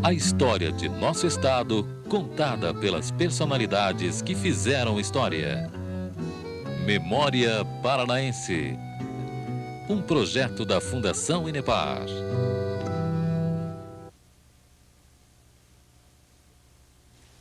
A história de nosso estado, contada pelas personalidades que fizeram história. Memória Paranaense. Um projeto da Fundação Inepar.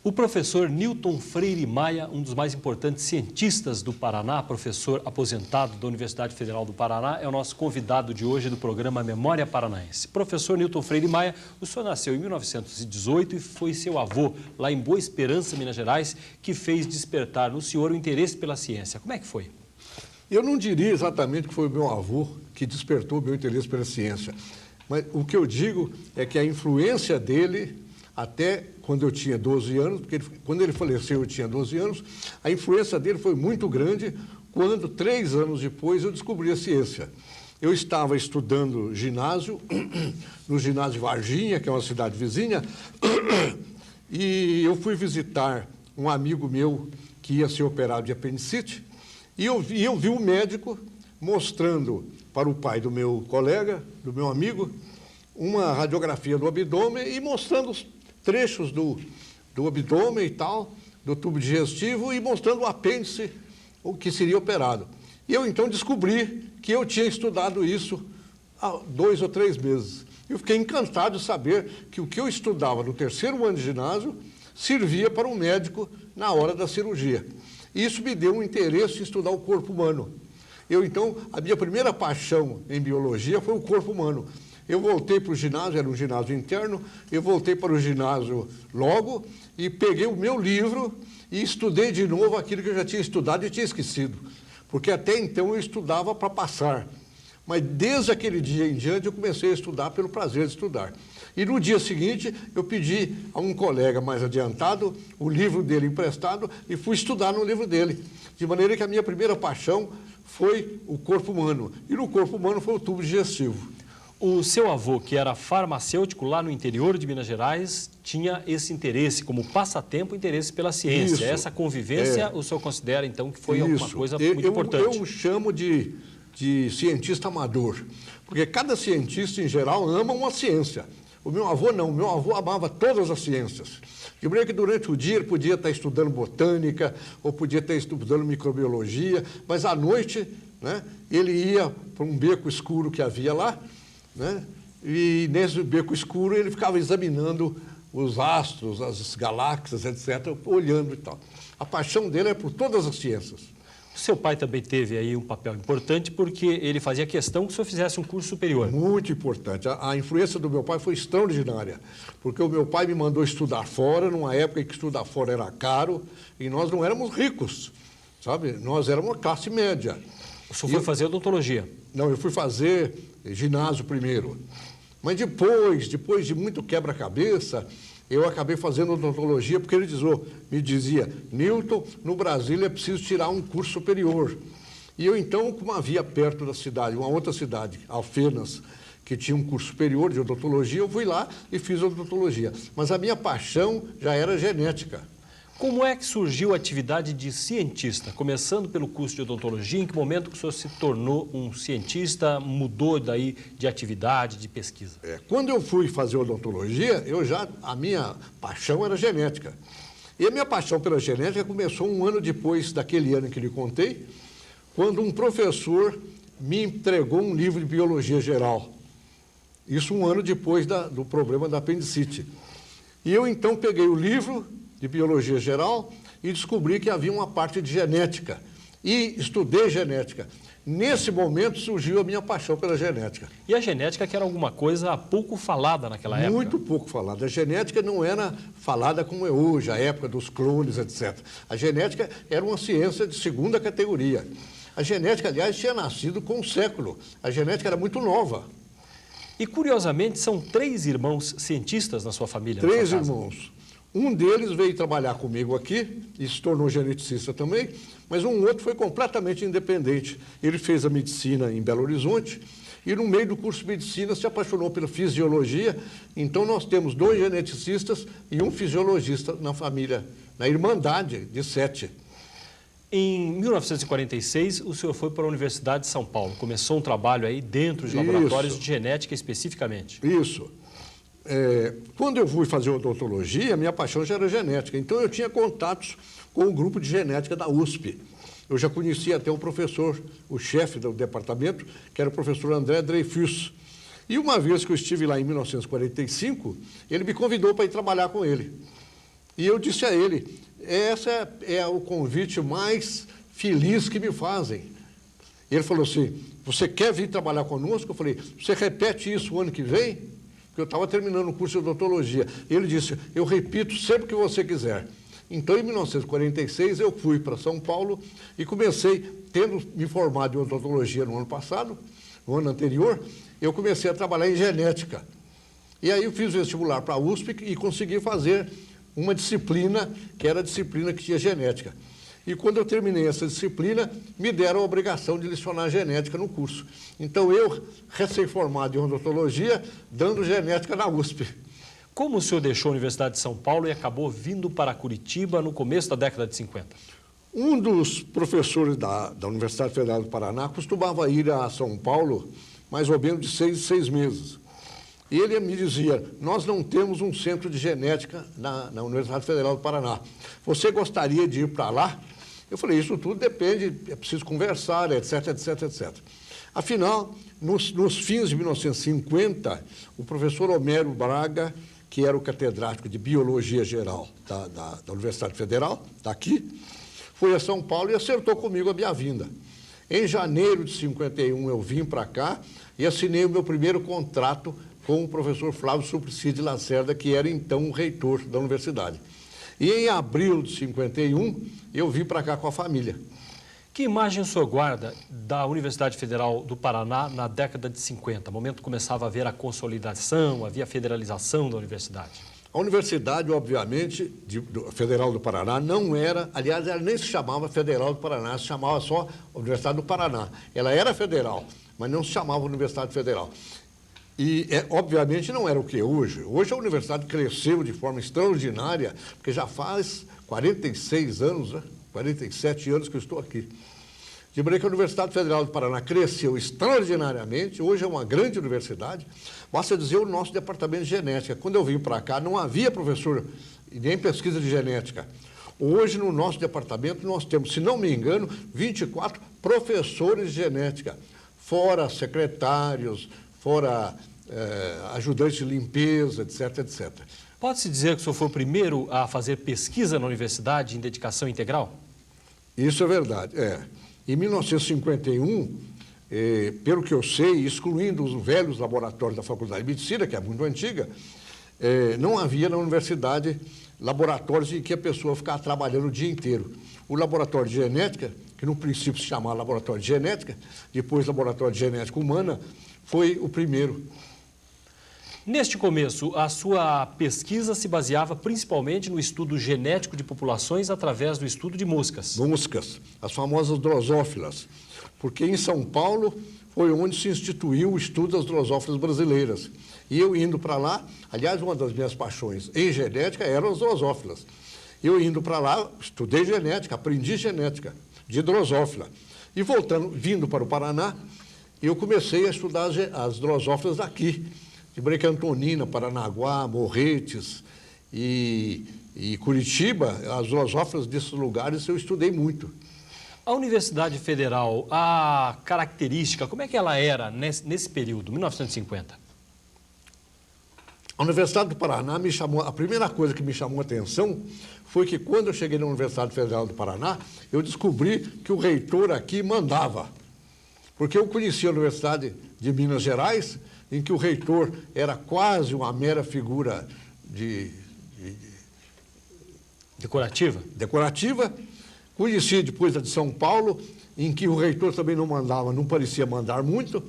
O professor Newton Freire Maia, um dos mais importantes cientistas do Paraná, professor aposentado da Universidade Federal do Paraná, é o nosso convidado de hoje do programa Memória Paranaense. Professor Newton Freire Maia, o senhor nasceu em 1918 e foi seu avô, lá em Boa Esperança, Minas Gerais, que fez despertar no senhor o interesse pela ciência. Como é que foi? Eu não diria exatamente que foi o meu avô que despertou o meu interesse pela ciência, mas o que eu digo é que a influência dele, até quando eu tinha 12 anos, porque quando ele faleceu eu tinha 12 anos, a influência dele foi muito grande quando, 3 anos depois, eu descobri a ciência. Eu estava estudando ginásio, no ginásio de Varginha, que é uma cidade vizinha, e eu fui visitar um amigo meu que ia ser operado de apendicite, e eu vi um médico mostrando para o pai do meu colega, do meu amigo, uma radiografia do abdômen e mostrando os trechos do abdômen e tal, do tubo digestivo, e mostrando o apêndice, o que seria operado. E eu então descobri que eu tinha estudado isso há 2 ou 3 meses. Eu fiquei encantado de saber que o que eu estudava no 3º ano de ginásio servia para um médico na hora da cirurgia. E isso me deu um interesse em estudar o corpo humano. Então, a minha primeira paixão em biologia foi o corpo humano. Eu voltei para o ginásio, era um ginásio interno, eu voltei para o ginásio logo e peguei o meu livro e estudei de novo aquilo que eu já tinha estudado e tinha esquecido. Porque até então eu estudava para passar. Mas desde aquele dia em diante eu comecei a estudar pelo prazer de estudar. E no dia seguinte eu pedi a um colega mais adiantado o livro dele emprestado e fui estudar no livro dele. De maneira que a minha primeira paixão foi o corpo humano. E no corpo humano foi o tubo digestivo. O seu avô, que era farmacêutico lá no interior de Minas Gerais, tinha esse interesse, como passatempo, interesse pela ciência. Isso, essa convivência, o senhor considera, então, que foi alguma coisa muito importante? Eu chamo de cientista amador, porque cada cientista, em geral, ama uma ciência. O meu avô não, o meu avô amava todas as ciências. De maneira que durante o dia ele podia estar estudando botânica, ou podia estar estudando microbiologia, mas à noite, né, ele ia para um beco escuro que havia lá, né? E nesse beco escuro ele ficava examinando os astros, as galáxias, etc., olhando e tal. A paixão dele é por todas as ciências. O seu pai também teve aí um papel importante porque ele fazia questão que o senhor fizesse um curso superior. Muito importante. A influência do meu pai foi extraordinária, porque o meu pai me mandou estudar fora, numa época em que estudar fora era caro, e nós não éramos ricos, sabe? Nós éramos uma classe média. O senhor foi fazer odontologia? Não, eu fui fazer ginásio primeiro. Mas depois de muito quebra-cabeça, eu acabei fazendo odontologia, porque ele me dizia, Newton, no Brasil é preciso tirar um curso superior. E eu então, como havia perto da cidade, uma outra cidade, Alfenas, que tinha um curso superior de odontologia, eu fui lá e fiz odontologia. Mas a minha paixão já era genética. Como é que surgiu a atividade de cientista? Começando pelo curso de odontologia, em que momento que o senhor se tornou um cientista, mudou daí de atividade, de pesquisa? Quando eu fui fazer odontologia, a minha paixão era genética. E a minha paixão pela genética começou um ano depois daquele ano que lhe contei, quando um professor me entregou um livro de biologia geral. Isso um ano depois do problema da apendicite. E eu então peguei o livro de biologia geral e descobri que havia uma parte de genética. E estudei genética. Nesse momento surgiu a minha paixão pela genética. E a genética que era alguma coisa pouco falada naquela época? Muito pouco falada. A genética não era falada como é hoje, a época dos clones, etc. A genética era uma ciência de 2ª categoria. A genética, aliás, tinha nascido com um século. A genética era muito nova. E, curiosamente, são 3 irmãos cientistas na sua família? 3 irmãos. Um deles veio trabalhar comigo aqui e se tornou geneticista também, mas um outro foi completamente independente. Ele fez a medicina em Belo Horizonte e, no meio do curso de medicina, se apaixonou pela fisiologia. Então, nós temos 2 geneticistas e um fisiologista na família, na Irmandade de 7. Em 1946, o senhor foi para a Universidade de São Paulo. Começou um trabalho aí dentro de laboratórios de genética especificamente. Isso. quando eu fui fazer odontologia, minha paixão já era genética. Então, eu tinha contatos com o grupo de genética da USP. Eu já conhecia até o professor, o chefe do departamento, que era o professor André Dreyfus. E uma vez que eu estive lá em 1945, ele me convidou para ir trabalhar com ele. E eu disse a ele, esse é o convite mais feliz que me fazem. Ele falou assim, você quer vir trabalhar conosco? Eu falei, você repete isso o ano que vem? Porque eu estava terminando o curso de odontologia. Ele disse, eu repito sempre que você quiser. Então, em 1946, eu fui para São Paulo e comecei, tendo me formado em odontologia no ano passado, no ano anterior, eu comecei a trabalhar em genética. E aí eu fiz vestibular para a USP e consegui fazer uma disciplina, que era a disciplina que tinha genética. E quando eu terminei essa disciplina, me deram a obrigação de lecionar genética no curso. Então, eu, recém-formado em odontologia, dando genética na USP. Como o senhor deixou a Universidade de São Paulo e acabou vindo para Curitiba no começo da década de 50? Um dos professores da Universidade Federal do Paraná costumava ir a São Paulo mais ou menos de 6 em 6 meses. E ele me dizia, nós não temos um centro de genética na Universidade Federal do Paraná. Você gostaria de ir para lá? Eu falei, isso tudo depende, é preciso conversar, etc, etc, etc. Afinal, nos fins de 1950, o professor Homero Braga, que era o catedrático de Biologia Geral da Universidade Federal, daqui, foi a São Paulo e acertou comigo a minha vinda. Em janeiro de 51, eu vim para cá e assinei o meu primeiro contrato com o professor Flávio Suplicy de Lacerda, que era então o reitor da universidade. E em abril de 51, eu vim para cá com a família. Que imagem o senhor guarda da Universidade Federal do Paraná na década de 50? No momento que começava a haver a consolidação, havia a federalização da universidade. A Universidade, obviamente, Federal do Paraná não era, aliás, ela nem se chamava Federal do Paraná, se chamava só Universidade do Paraná. Ela era federal, mas não se chamava Universidade Federal. E, obviamente, não era o que é hoje. Hoje a universidade cresceu de forma extraordinária, porque já faz 46 anos, né? 47 anos que eu estou aqui. De maneira que a Universidade Federal do Paraná cresceu extraordinariamente, hoje é uma grande universidade. Basta dizer o nosso departamento de genética. Quando eu vim para cá, não havia professor e nem pesquisa de genética. Hoje, no nosso departamento, nós temos, se não me engano, 24 professores de genética, fora secretários, fora ajudantes de limpeza, etc, etc. Pode-se dizer que o senhor foi o primeiro a fazer pesquisa na universidade em dedicação integral? Isso é verdade, Em 1951, pelo que eu sei, excluindo os velhos laboratórios da Faculdade de Medicina, que é muito antiga, não havia na universidade laboratórios em que a pessoa ficava trabalhando o dia inteiro. O laboratório de genética, que no princípio se chamava laboratório de genética, depois laboratório de genética humana, foi o primeiro. Neste começo, a sua pesquisa se baseava principalmente no estudo genético de populações através do estudo de moscas. Moscas, as famosas drosófilas, porque em São Paulo foi onde se instituiu o estudo das drosófilas brasileiras. E eu indo para lá, aliás, uma das minhas paixões em genética eram as drosófilas. Eu indo para lá, estudei genética, aprendi genética de drosófila. E vindo para o Paraná, eu comecei a estudar as drosófilas daqui, de Breca Antonina, Paranaguá, Morretes e Curitiba, as drosófilas desses lugares eu estudei muito. A Universidade Federal, a característica, como é que ela era nesse período, 1950? A Universidade do Paraná a primeira coisa que me chamou a atenção foi que quando eu cheguei na Universidade Federal do Paraná, eu descobri que o reitor aqui mandava. Porque eu conhecia a Universidade de Minas Gerais, em que o reitor era quase uma mera figura decorativa. Conheci depois a de São Paulo, em que o reitor também não mandava, não parecia mandar muito.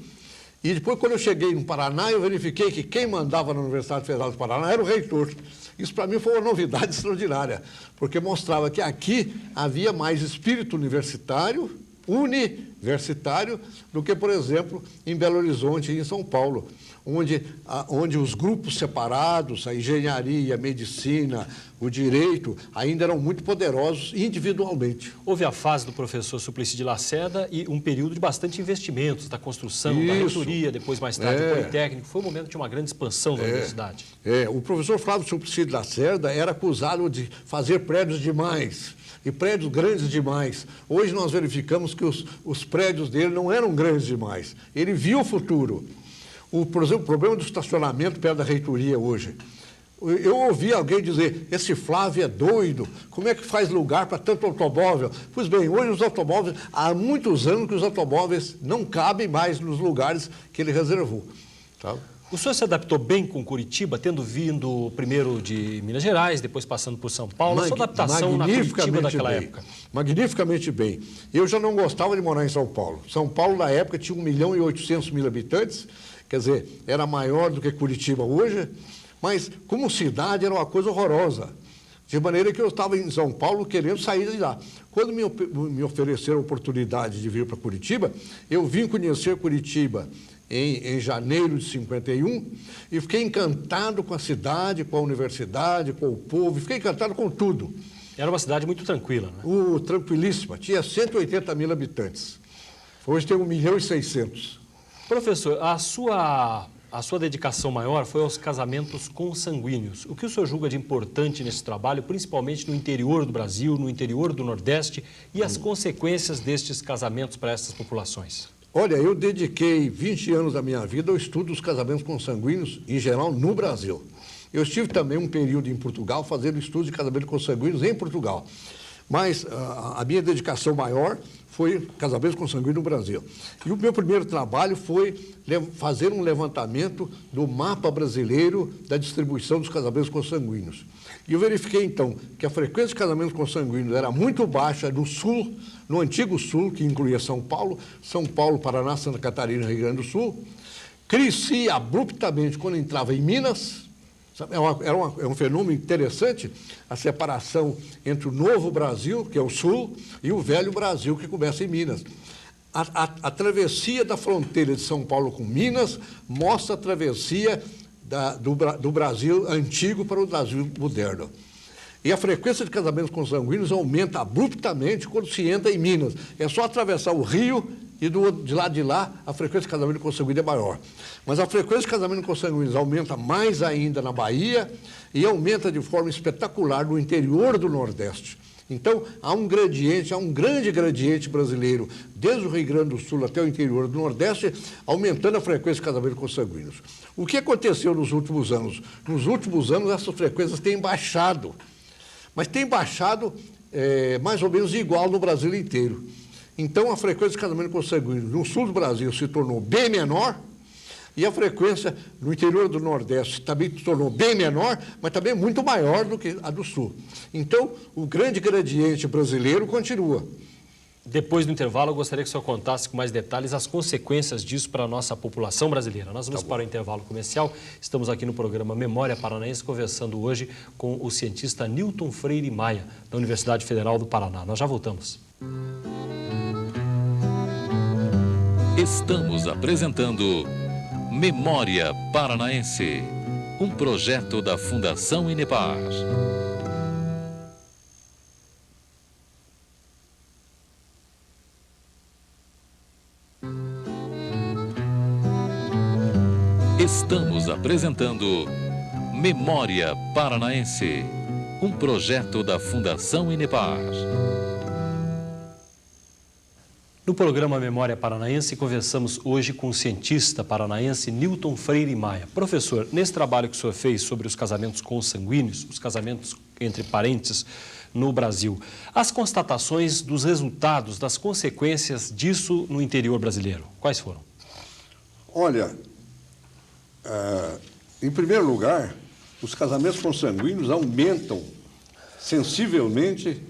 E depois, quando eu cheguei no Paraná, eu verifiquei que quem mandava na Universidade Federal do Paraná era o reitor. Isso, para mim, foi uma novidade extraordinária, porque mostrava que aqui havia mais espírito universitário universitário do que, por exemplo, em Belo Horizonte e em São Paulo, onde os grupos separados, a engenharia, a medicina, o direito, ainda eram muito poderosos individualmente. Houve a fase do professor Suplicy de Lacerda e um período de bastante investimentos, da construção, da reitoria, depois mais tarde do Politécnico. Foi um momento de uma grande expansão da universidade. O professor Flávio Suplicy de Lacerda era acusado de fazer prédios demais, e prédios grandes demais. Hoje nós verificamos que os prédios dele não eram grandes demais. Ele viu o futuro. Por exemplo, o problema do estacionamento perto da reitoria hoje. Eu ouvi alguém dizer, esse Flávio é doido, como é que faz lugar para tanto automóvel? Pois bem, hoje os automóveis, há muitos anos que os automóveis não cabem mais nos lugares que ele reservou. Tá? O senhor se adaptou bem com Curitiba, tendo vindo primeiro de Minas Gerais, depois passando por São Paulo? A sua adaptação na Curitiba daquela época? Magnificamente bem. Eu já não gostava de morar em São Paulo. São Paulo, na época, tinha 1.800.000 habitantes, quer dizer, era maior do que Curitiba hoje, mas como cidade era uma coisa horrorosa. De maneira que eu estava em São Paulo querendo sair de lá. Quando me ofereceram a oportunidade de vir para Curitiba, eu vim conhecer Curitiba em janeiro de 51 e fiquei encantado com a cidade, com a universidade, com o povo, fiquei encantado com tudo. Era uma cidade muito tranquila, né? Tranquilíssima, tinha 180.000 habitantes. Hoje tem 1.600.000. Professor, a sua dedicação maior foi aos casamentos consanguíneos. O que o senhor julga de importante nesse trabalho, principalmente no interior do Brasil, no interior do Nordeste, e as consequências destes casamentos para essas populações? Olha, eu dediquei 20 anos da minha vida ao estudo dos casamentos consanguíneos, em geral, no Brasil. Eu estive também um período em Portugal fazendo estudo de casamentos consanguíneos em Portugal. Mas a minha dedicação maior foi casamentos consanguíneos no Brasil. E o meu primeiro trabalho foi fazer um levantamento do mapa brasileiro da distribuição dos casamentos consanguíneos. E eu verifiquei, então, que a frequência de casamentos consanguíneos era muito baixa no Sul, no antigo Sul, que incluía São Paulo, Paraná, Santa Catarina e Rio Grande do Sul. Crescia abruptamente quando entrava em Minas. É um fenômeno interessante, a separação entre o Novo Brasil, que é o Sul, e o Velho Brasil, que começa em Minas. A travessia da fronteira de São Paulo com Minas mostra a travessia do Brasil antigo para o Brasil moderno. E a frequência de casamentos consanguíneos aumenta abruptamente quando se entra em Minas. É só atravessar o rio e de lá a frequência de casamento consanguíneo é maior. Mas a frequência de casamento consanguíneo aumenta mais ainda na Bahia e aumenta de forma espetacular no interior do Nordeste. Então, há um grande gradiente brasileiro, desde o Rio Grande do Sul até o interior do Nordeste, aumentando a frequência de casamentos consanguíneos. O que aconteceu nos últimos anos? Nos últimos anos, essas frequências têm baixado. Mas tem baixado mais ou menos igual no Brasil inteiro. Então, a frequência de casamento consanguíneo no sul do Brasil se tornou bem menor e a frequência no interior do Nordeste também se tornou bem menor, mas também muito maior do que a do sul. Então, o grande gradiente brasileiro continua. Depois do intervalo, eu gostaria que o senhor contasse com mais detalhes as consequências disso para a nossa população brasileira. Nós vamos para o intervalo comercial. Estamos aqui no programa Memória Paranaense, conversando hoje com o cientista Newton Freire Maia, da Universidade Federal do Paraná. Nós já voltamos. Estamos apresentando Memória Paranaense, um projeto da Fundação Inepar. Estamos apresentando Memória Paranaense, um projeto da Fundação Inepar. No programa Memória Paranaense, conversamos hoje com o cientista paranaense Newton Freire Maia. Professor, nesse trabalho que o senhor fez sobre os casamentos consanguíneos, os casamentos entre parentes no Brasil, as constatações dos resultados, das consequências disso no interior brasileiro, quais foram? Olha, em primeiro lugar, os casamentos consanguíneos aumentam sensivelmente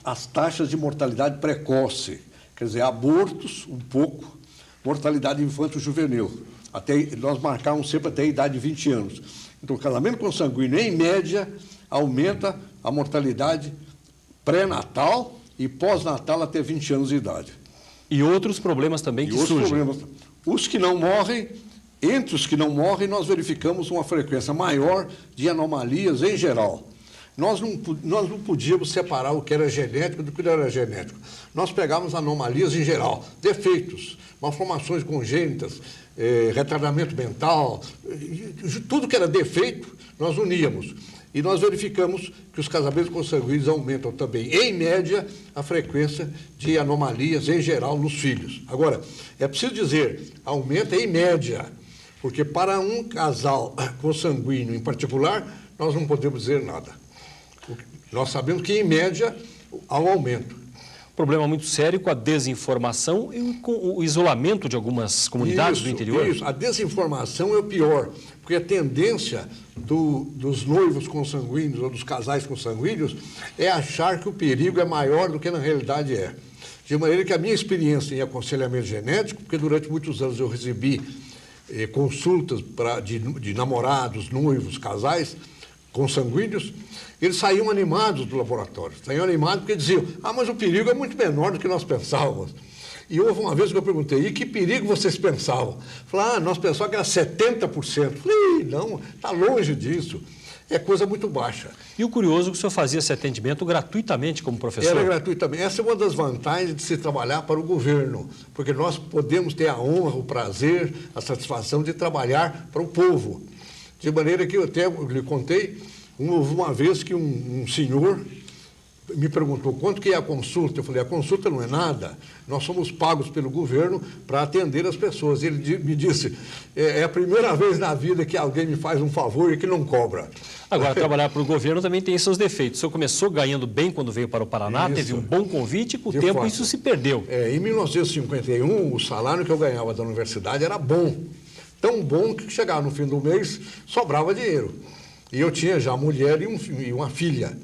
as taxas de mortalidade precoce. Quer dizer, abortos, um pouco, mortalidade infanto-juvenil. Nós marcávamos sempre até a idade de 20 anos. Então, o casamento consanguíneo, em média, aumenta a mortalidade pré-natal e pós-natal até 20 anos de idade. E outros problemas também que surgem. Os que não morrem, entre os que não morrem, nós verificamos uma frequência maior de anomalias em geral. Nós não podíamos separar o que era genético do que não era genético. Nós pegávamos anomalias em geral, defeitos, malformações congênitas, retardamento mental, tudo que era defeito, nós uníamos. E nós verificamos que os casamentos consanguíneos aumentam também, em média, a frequência de anomalias em geral nos filhos. Agora, é preciso dizer, aumenta em média, porque para um casal consanguíneo em particular, nós não podemos dizer nada. Nós sabemos que, em média, há um aumento. Problema muito sério com a desinformação e com o isolamento de algumas comunidades do interior. Isso, a desinformação é o pior, porque a tendência dos noivos consanguíneos ou dos casais consanguíneos é achar que o perigo é maior do que na realidade é. De maneira que a minha experiência em aconselhamento genético, porque durante muitos anos eu recebi consultas de namorados, noivos, casais consanguíneos, eles saíam animados do laboratório. Saíam animados porque diziam, mas o perigo é muito menor do que nós pensávamos. E houve uma vez que eu perguntei, e que perigo vocês pensavam? Falaram, nós pensávamos que era 70%. Falei, não, está longe disso. É coisa muito baixa. E o curioso é que o senhor fazia esse atendimento gratuitamente como professor? Era gratuitamente. Essa é uma das vantagens de se trabalhar para o governo, porque nós podemos ter a honra, o prazer, a satisfação de trabalhar para o povo. De maneira que eu até lhe contei, houve uma vez que um senhor me perguntou quanto que é a consulta. Eu falei, a consulta não é nada, nós somos pagos pelo governo para atender as pessoas. Ele me disse, é a primeira vez na vida que alguém me faz um favor e que não cobra. Agora, trabalhar para o governo também tem seus defeitos. O senhor começou ganhando bem quando veio para o Paraná, Isso. Teve um bom convite e com o tempo isso se perdeu. Em 1951, o salário que eu ganhava da universidade era bom. Tão bom que chegava no fim do mês, sobrava dinheiro. E eu tinha já mulher e uma filha.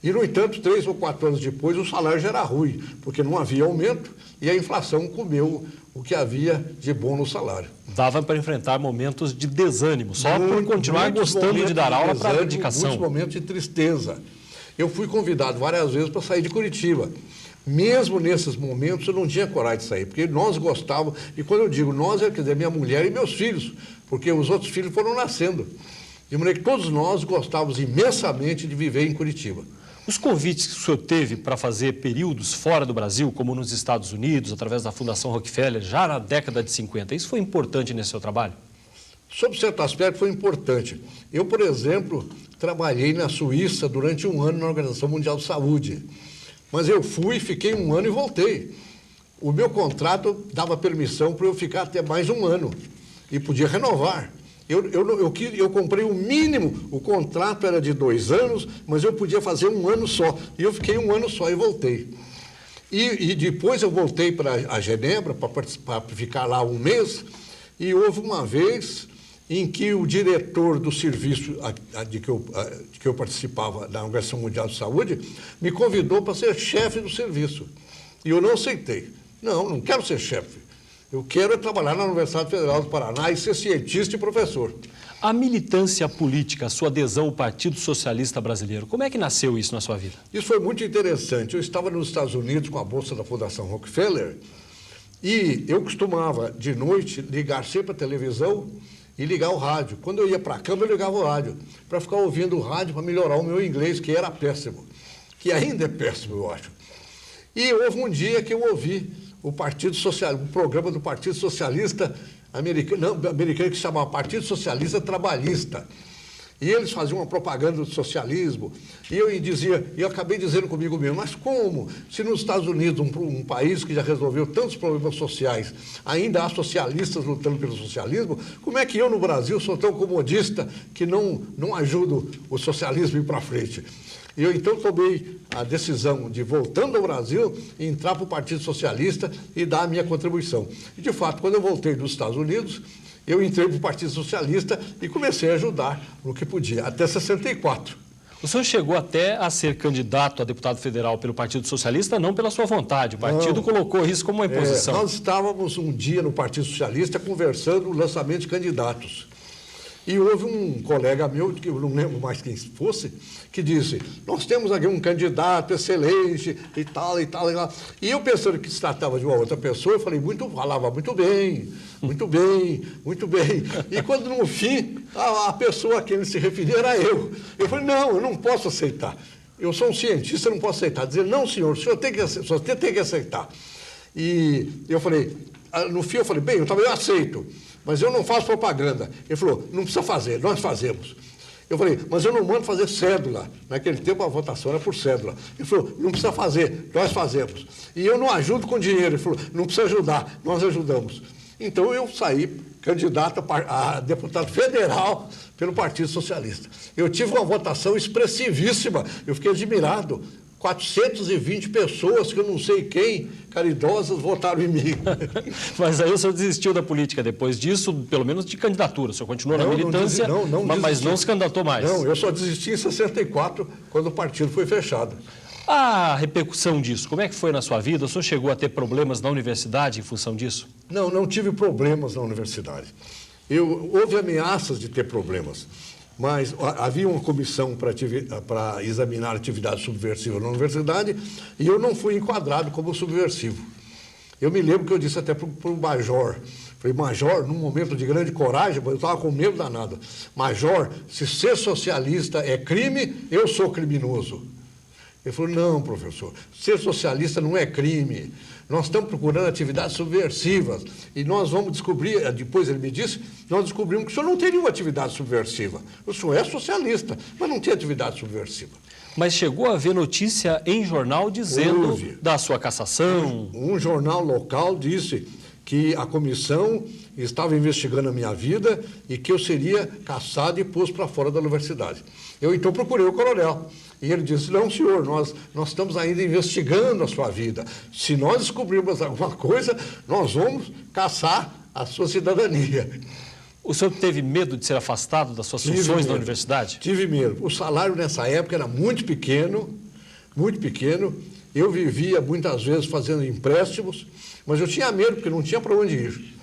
E, no entanto, 3 ou 4 anos depois, o salário já era ruim, porque não havia aumento e a inflação comeu o que havia de bom no salário. Dava para enfrentar momentos de desânimo, só por continuar gostando de dar aula para a dedicação. Muitos momentos de tristeza. Eu fui convidado várias vezes para sair de Curitiba. Mesmo nesses momentos, eu não tinha coragem de sair, porque nós gostávamos, e quando eu digo nós, quer dizer, minha mulher e meus filhos, porque os outros filhos foram nascendo. De maneira que todos nós gostávamos imensamente de viver em Curitiba. Os convites que o senhor teve para fazer períodos fora do Brasil, como nos Estados Unidos, através da Fundação Rockefeller, já na década de 50, isso foi importante nesse seu trabalho? Sob certo aspecto, foi importante. Eu, por exemplo, trabalhei na Suíça durante um ano na Organização Mundial de Saúde. Mas eu fui, fiquei um ano e voltei. O meu contrato dava permissão para eu ficar até mais um ano e podia renovar. Eu comprei o mínimo, o contrato era de 2 anos, mas eu podia fazer um ano só. E eu fiquei um ano só e voltei. E depois eu voltei para a Genebra para ficar lá um mês, e houve uma vez em que o diretor do serviço de que eu participava da Organização Mundial de Saúde me convidou para ser chefe do serviço. E eu não aceitei. Não quero ser chefe. Eu quero trabalhar na Universidade Federal do Paraná e ser cientista e professor. A militância política, a sua adesão ao Partido Socialista Brasileiro, como é que nasceu isso na sua vida? Isso foi muito interessante. Eu estava nos Estados Unidos com a bolsa da Fundação Rockefeller e eu costumava, de noite, ligar sempre a televisão e ligar o rádio. Quando eu ia para a cama, eu ligava o rádio, para ficar ouvindo o rádio, para melhorar o meu inglês, que era péssimo, que ainda é péssimo, eu acho. E houve um dia que eu ouvi o programa do Partido Socialista americano que se chamava Partido Socialista Trabalhista. E eles faziam uma propaganda do socialismo. E eu acabei dizendo comigo mesmo, mas como? Se nos Estados Unidos, um país que já resolveu tantos problemas sociais, ainda há socialistas lutando pelo socialismo, como é que eu no Brasil sou tão comodista que não ajudo o socialismo a ir para frente? Eu então tomei a decisão de, voltando ao Brasil, entrar para o Partido Socialista e dar a minha contribuição. E, de fato, quando eu voltei dos Estados Unidos, eu entrei para o Partido Socialista e comecei a ajudar no que podia, até 64. O senhor chegou até a ser candidato a deputado federal pelo Partido Socialista, não pela sua vontade. O partido colocou isso como uma imposição. Nós estávamos um dia no Partido Socialista conversando o lançamento de candidatos. E houve um colega meu, que eu não lembro mais quem fosse, que disse, nós temos aqui um candidato excelente e tal, e tal, e tal. E eu pensando que se tratava de uma outra pessoa, eu falei, falava muito bem, muito bem, muito bem. E quando no fim, a pessoa a quem ele se referia era eu. Eu falei, não, eu não posso aceitar. Eu sou um cientista, eu não posso aceitar. Dizer, não, senhor, o senhor tem que aceitar. E eu falei, no fim eu falei, bem, eu aceito, mas eu não faço propaganda. Ele falou, não precisa fazer, nós fazemos. Eu falei, mas eu não mando fazer cédula. Naquele tempo a votação era por cédula. Ele falou, não precisa fazer, nós fazemos. E eu não ajudo com dinheiro. Ele falou, não precisa ajudar, nós ajudamos. Então eu saí candidato a deputado federal pelo Partido Socialista. Eu tive uma votação expressivíssima, eu fiquei admirado. 420 pessoas, que eu não sei quem, caridosas, votaram em mim. Mas aí o senhor desistiu da política depois disso, pelo menos de candidatura. O senhor continuou na militância, mas não se candidatou mais. Não, eu só desisti em 64, quando o partido foi fechado. A repercussão disso, como é que foi na sua vida? O senhor chegou a ter problemas na universidade em função disso? Não tive problemas na universidade. Houve ameaças de ter problemas. Mas havia uma comissão para examinar atividade subversiva na universidade e eu não fui enquadrado como subversivo. Eu me lembro que eu disse até para o major, falei, major, num momento de grande coragem, eu estava com medo danado, major, se ser socialista é crime, eu sou criminoso. Ele falou, não, professor, ser socialista não é crime. Nós estamos procurando atividades subversivas e nós vamos descobrir, depois ele me disse, nós descobrimos que o senhor não tem nenhuma atividade subversiva. O senhor é socialista, mas não tem atividade subversiva. Mas chegou a haver notícia em jornal dizendo da sua cassação? Um jornal local disse que a comissão estava investigando a minha vida e que eu seria cassado e posto para fora da universidade. Eu então procurei o coronel. E ele disse, não, senhor, nós estamos ainda investigando a sua vida. Se nós descobrirmos alguma coisa, nós vamos caçar a sua cidadania. O senhor teve medo de ser afastado das suas funções na universidade? Tive medo. O salário nessa época era muito pequeno, muito pequeno. Eu vivia muitas vezes fazendo empréstimos, mas eu tinha medo porque não tinha para onde ir.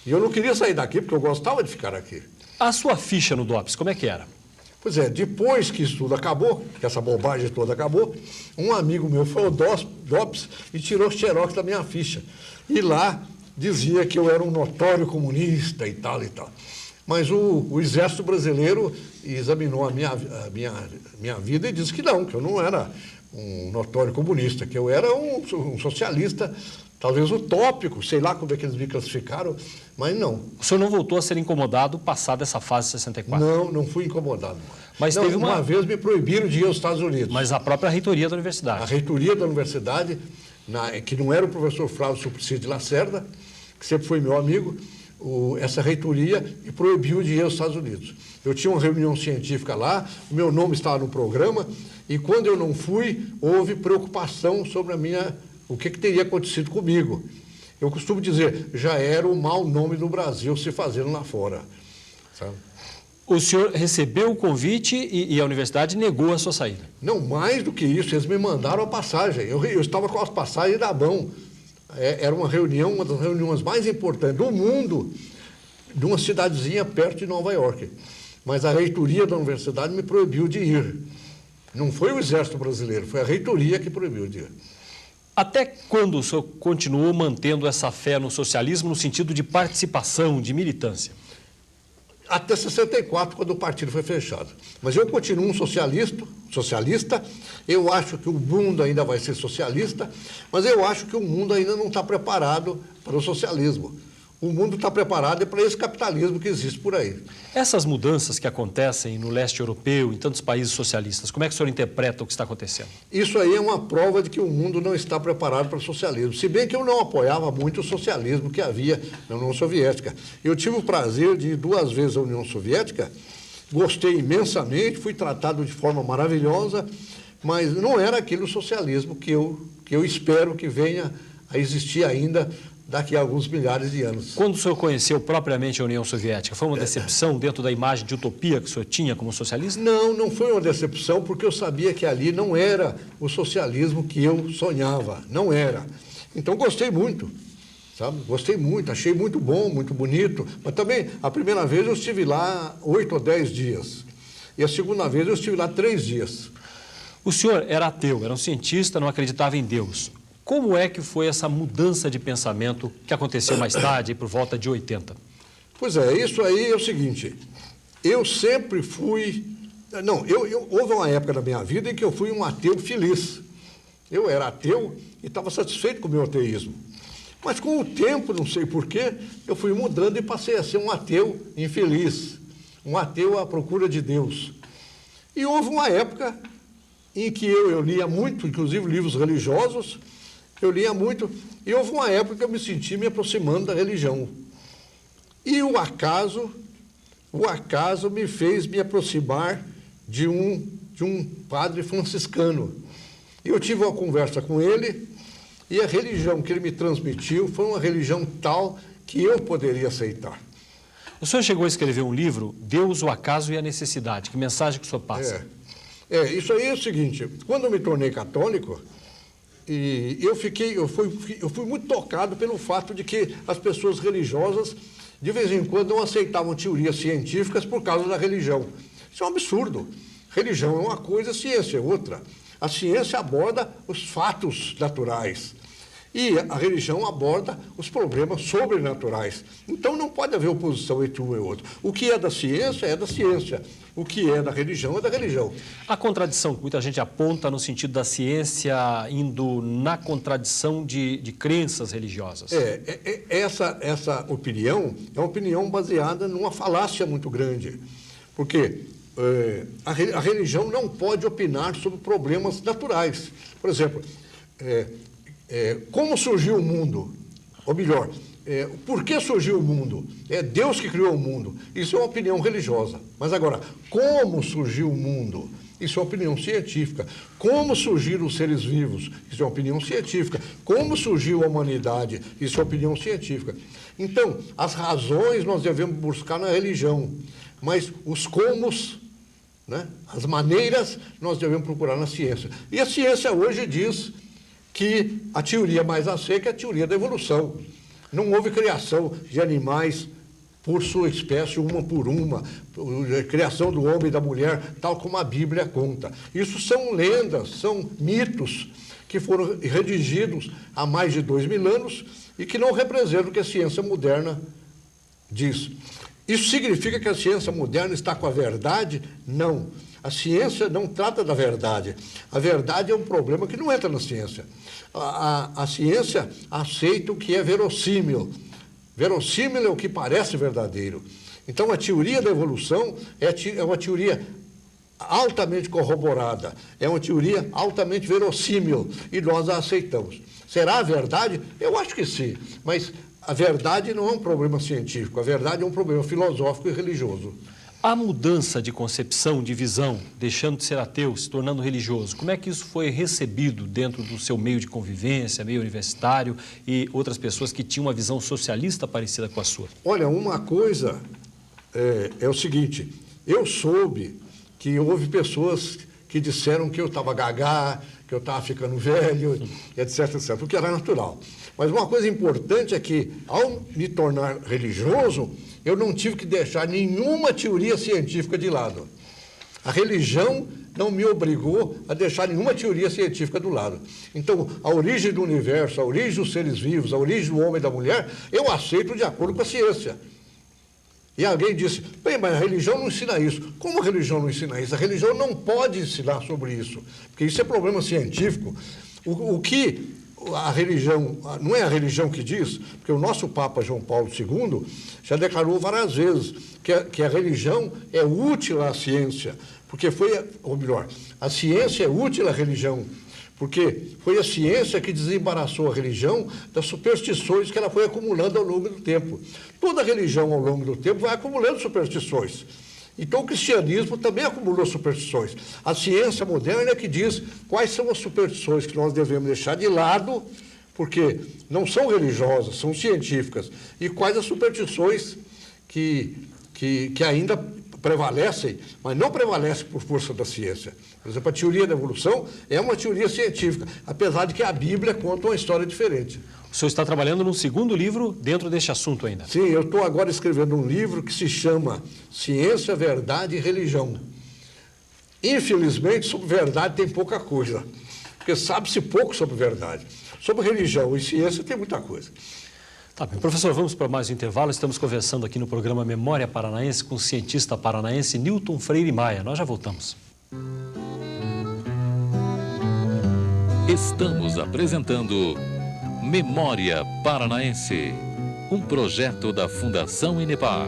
E eu não queria sair daqui porque eu gostava de ficar aqui. A sua ficha no DOPS, como é que era? Pois é, depois que isso tudo acabou, que essa bobagem toda acabou, um amigo meu foi ao DOPS e tirou xerox da minha ficha. E lá dizia que eu era um notório comunista e tal e tal. Mas o Exército Brasileiro examinou a minha vida e disse que eu não era um notório comunista, que eu era um socialista, talvez utópico, sei lá como é que eles me classificaram, mas não. O senhor não voltou a ser incomodado passada essa fase de 64? Não fui incomodado. Mas teve uma vez me proibiram de ir aos Estados Unidos. Mas a própria reitoria da universidade? A reitoria da universidade, que não era o professor Flávio Suplicy de Lacerda, que sempre foi meu amigo, essa reitoria me proibiu de ir aos Estados Unidos. Eu tinha uma reunião científica lá, o meu nome estava no programa, e quando eu não fui, houve preocupação sobre o que teria acontecido comigo. Eu costumo dizer, já era o mau nome do Brasil se fazendo lá fora. Sabe? O senhor recebeu o convite e a universidade negou a sua saída? Não, mais do que isso, eles me mandaram a passagem. Eu estava com as passagens da mão. Era uma das reuniões mais importantes do mundo, de uma cidadezinha perto de Nova York. Mas a reitoria da universidade me proibiu de ir. Não foi o Exército Brasileiro, foi a reitoria que proibiu de ir. Até quando o senhor continuou mantendo essa fé no socialismo no sentido de participação, de militância? Até 64, quando o partido foi fechado. Mas eu continuo um socialista, eu acho que o mundo ainda vai ser socialista, mas eu acho que o mundo ainda não está preparado para o socialismo. O mundo está preparado para esse capitalismo que existe por aí. Essas mudanças que acontecem no leste europeu, em tantos países socialistas, como é que o senhor interpreta o que está acontecendo? Isso aí é uma prova de que o mundo não está preparado para o socialismo. Se bem que eu não apoiava muito o socialismo que havia na União Soviética. Eu tive o prazer de ir 2 vezes à União Soviética, gostei imensamente, fui tratado de forma maravilhosa, mas não era aquele socialismo que eu espero que venha a existir ainda daqui a alguns milhares de anos. Quando o senhor conheceu propriamente a União Soviética, foi uma decepção dentro da imagem de utopia que o senhor tinha como socialista? Não foi uma decepção, porque eu sabia que ali não era o socialismo que eu sonhava, não era. Então, gostei muito. sabe? Gostei muito, achei muito bom, muito bonito. Mas também, a primeira vez eu estive lá 8 ou 10 dias. E a segunda vez eu estive lá 3 dias. O senhor era ateu, era um cientista, não acreditava em Deus. Como é que foi essa mudança de pensamento que aconteceu mais tarde, por volta de 80? Pois é, isso aí é o seguinte, eu sempre fui... Não, houve uma época da minha vida em que eu fui um ateu feliz. Eu era ateu e estava satisfeito com o meu ateísmo. Mas com o tempo, não sei porquê, eu fui mudando e passei a ser um ateu infeliz, um ateu à procura de Deus. E houve uma época em que eu lia muito, inclusive livros religiosos, eu lia muito, e houve uma época que eu me senti me aproximando da religião. E o acaso me fez me aproximar de um padre franciscano. E eu tive uma conversa com ele, e a religião que ele me transmitiu foi uma religião tal que eu poderia aceitar. O senhor chegou a escrever um livro, Deus, o Acaso e a Necessidade. Que mensagem que o senhor passa? Isso aí é o seguinte, quando eu me tornei católico, e eu fui muito tocado pelo fato de que as pessoas religiosas, de vez em quando, não aceitavam teorias científicas por causa da religião. Isso é um absurdo. Religião é uma coisa, ciência é outra. A ciência aborda os fatos naturais e a religião aborda os problemas sobrenaturais. Então não pode haver oposição entre um e outro. O que é da ciência é da ciência. O que é da religião é da religião. A contradição que muita gente aponta no sentido da ciência indo na contradição de crenças religiosas. Essa opinião é uma opinião baseada numa falácia muito grande. Porque a religião não pode opinar sobre problemas naturais. Por exemplo, como surgiu o mundo? Ou melhor, por que surgiu o mundo? É Deus que criou o mundo. Isso é uma opinião religiosa. Mas agora, como surgiu o mundo? Isso é uma opinião científica. Como surgiram os seres vivos? Isso é uma opinião científica. Como surgiu a humanidade? Isso é uma opinião científica. Então, as razões nós devemos buscar na religião, mas os comos, né, as maneiras, nós devemos procurar na ciência. E a ciência hoje diz que a teoria mais aceita é a teoria da evolução. Não houve criação de animais por sua espécie, uma por uma, a criação do homem e da mulher, tal como a Bíblia conta. Isso são lendas, são mitos que foram redigidos há mais de 2000 anos e que não representam o que a ciência moderna diz. Isso significa que a ciência moderna está com a verdade? Não. A ciência não trata da verdade. A verdade é um problema que não entra na ciência. A ciência aceita o que é verossímil. Verossímil é o que parece verdadeiro. Então, a teoria da evolução é uma teoria altamente corroborada, é uma teoria altamente verossímil, e nós a aceitamos. Será a verdade? Eu acho que sim, mas a verdade não é um problema científico, a verdade é um problema filosófico e religioso. A mudança de concepção, de visão, deixando de ser ateu, se tornando religioso, como é que isso foi recebido dentro do seu meio de convivência, meio universitário e outras pessoas que tinham uma visão socialista parecida com a sua? Olha, uma coisa é o seguinte, eu soube que houve pessoas que disseram que eu estava gagá, que eu estava ficando velho, etc, etc, o que era natural. Mas uma coisa importante é que, ao me tornar religioso, eu não tive que deixar nenhuma teoria científica de lado. A religião não me obrigou a deixar nenhuma teoria científica do lado. Então, a origem do universo, a origem dos seres vivos, a origem do homem e da mulher, eu aceito de acordo com a ciência. E alguém disse, bem, mas a religião não ensina isso. Como a religião não ensina isso? A religião não pode ensinar sobre isso, porque isso é problema científico. O que a religião, não é a religião que diz, porque o nosso Papa João Paulo II já declarou várias vezes que a religião é útil à ciência, porque ou melhor, a ciência é útil à religião, porque foi a ciência que desembaraçou a religião das superstições que ela foi acumulando ao longo do tempo. Toda religião, ao longo do tempo, vai acumulando superstições. Então, o cristianismo também acumulou superstições. A ciência moderna é que diz quais são as superstições que nós devemos deixar de lado, porque não são religiosas, são científicas, e quais as superstições que ainda prevalecem, mas não prevalecem por força da ciência. Por exemplo, a teoria da evolução é uma teoria científica, apesar de que a Bíblia conta uma história diferente. O senhor está trabalhando num segundo livro dentro deste assunto ainda. Sim, eu estou agora escrevendo um livro que se chama Ciência, Verdade e Religião. Infelizmente, sobre verdade tem pouca coisa, porque sabe-se pouco sobre verdade. Sobre religião e ciência tem muita coisa. Tá bem, professor, vamos para mais um intervalo. Estamos conversando aqui no programa Memória Paranaense com o cientista paranaense Newton Freire Maia. Nós já voltamos. Estamos apresentando Memória Paranaense, um projeto da Fundação Inepar.